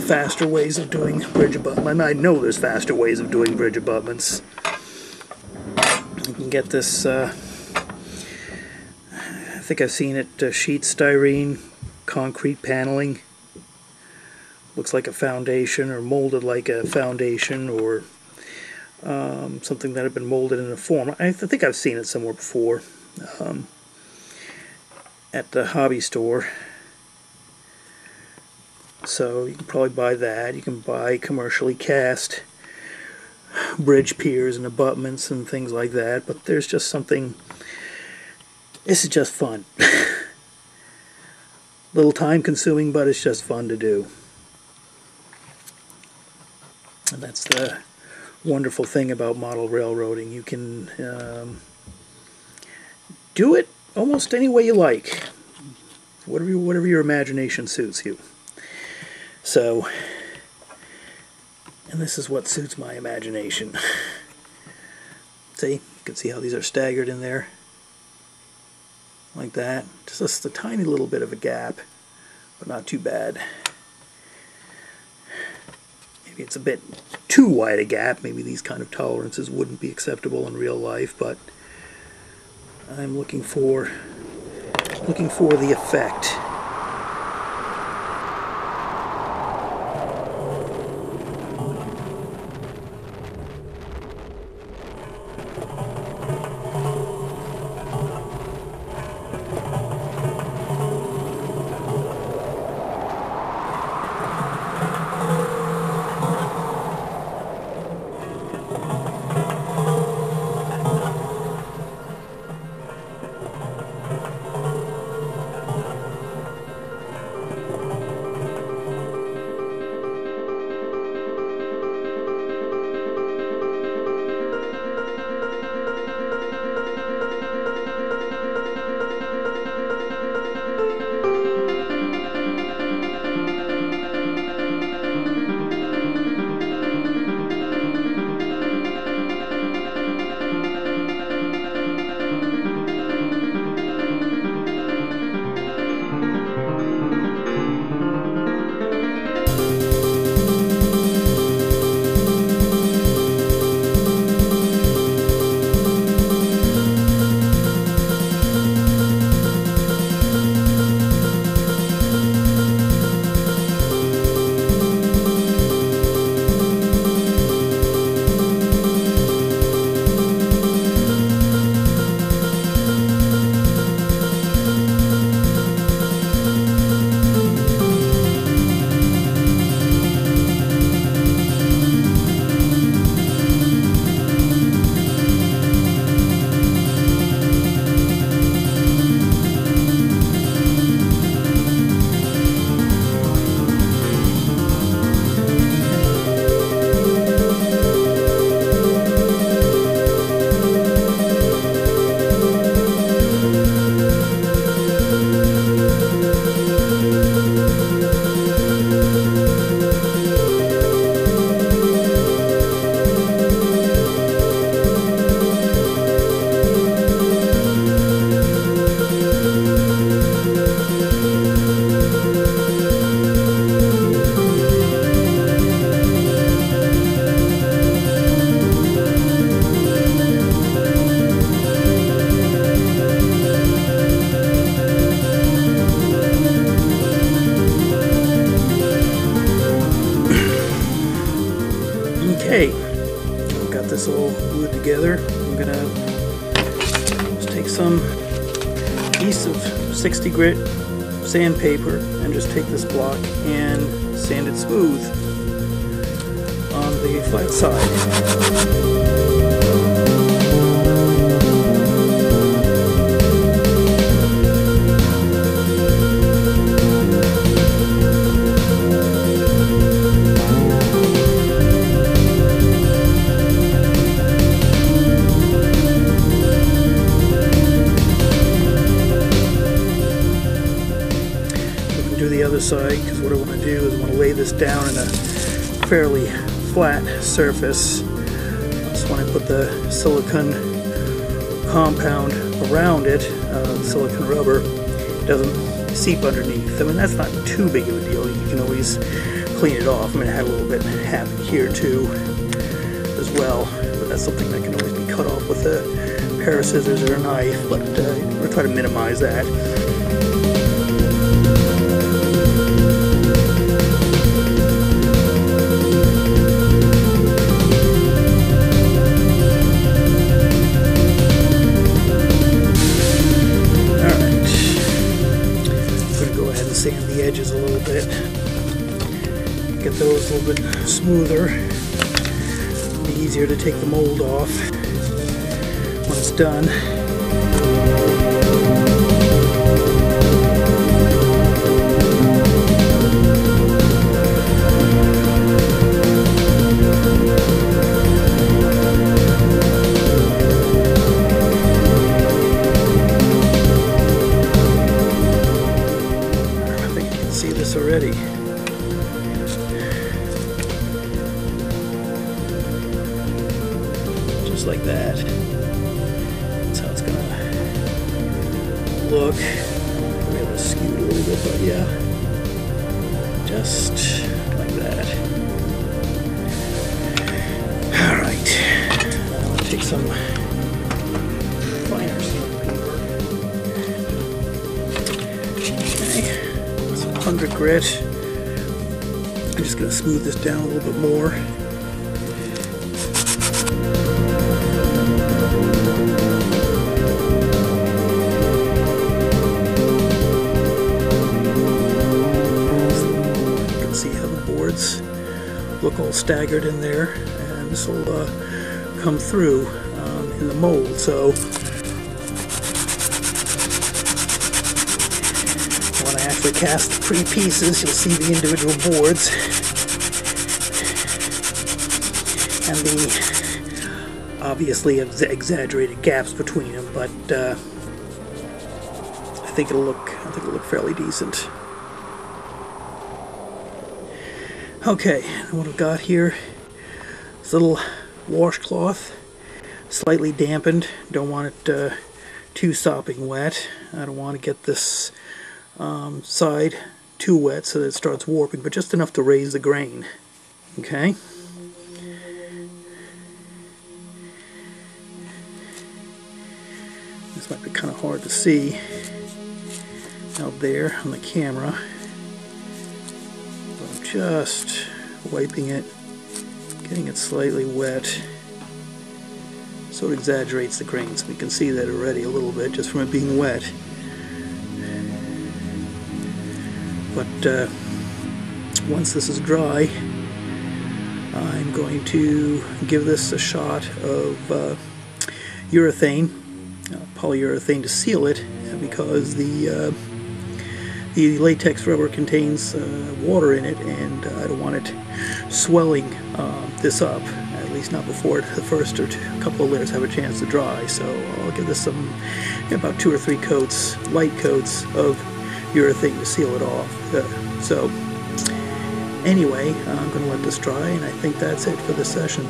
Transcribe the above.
faster ways of doing bridge abutment. I know there's faster ways of doing bridge abutments. You can get this, I think I've seen it, sheet styrene, concrete paneling. Looks like a foundation, or molded like a foundation, or something that had been molded in a form. I think I've seen it somewhere before, at the hobby store. So you can probably buy that. You can buy commercially cast bridge piers and abutments and things like that, but there's just something, this is just fun. A little time consuming, but it's just fun to do. And that's the wonderful thing about model railroading. You can do it almost any way you like, whatever your imagination suits you. So, and this is what suits my imagination. See, you can see how these are staggered in there, like that. Just a tiny little bit of a gap, but not too bad. Maybe it's a bit too wide a gap. Maybe these kind of tolerances wouldn't be acceptable in real life, but I'm looking for the effect. Okay, I've got this all glued together. I'm gonna just take some piece of 60 grit sandpaper and just take this block and sand it smooth on the flat side. The other side, because what I want to do is I want to lay this down in a fairly flat surface. So when I put the silicone compound around it, silicone rubber, it doesn't seep underneath. I mean, that's not too big of a deal. You can always clean it off. I mean, I had a little bit happen here too as well, but that's something that can always be cut off with a pair of scissors or a knife, but we'll try to minimize that. Sand the edges a little bit, get those a little bit smoother. It'll be easier to take the mold off when it's done. Already. Just like that. That's how it's gonna look. Maybe able to skew it a little bit, but yeah. Just like that. Alright. I'm gonna take some finer sandpaper. Okay. 100 grit. I'm just going to smooth this down a little bit more. You can see how the boards look all staggered in there, and this will come through in the mold. So cast the pretty pieces, you'll see the individual boards and the obviously exaggerated gaps between them, but I think it'll look fairly decent. Okay, what I've got here is a little washcloth, slightly dampened. Don't want it too sopping wet. I don't want to get this side too wet so that it starts warping, but just enough to raise the grain. Okay? This might be kind of hard to see out there on the camera, but I'm just wiping it, getting it slightly wet so it exaggerates the grain, so we can see that already a little bit just from it being wet. But once this is dry, I'm going to give this a shot of urethane, polyurethane, to seal it, because the latex rubber contains water in it, and I don't want it swelling this up, at least not before the first or couple of layers have a chance to dry. So I'll give this some, about 2 or 3 coats, light coats of urethane to seal it off. So anyway, I'm going to let this dry, and I think that's it for this session.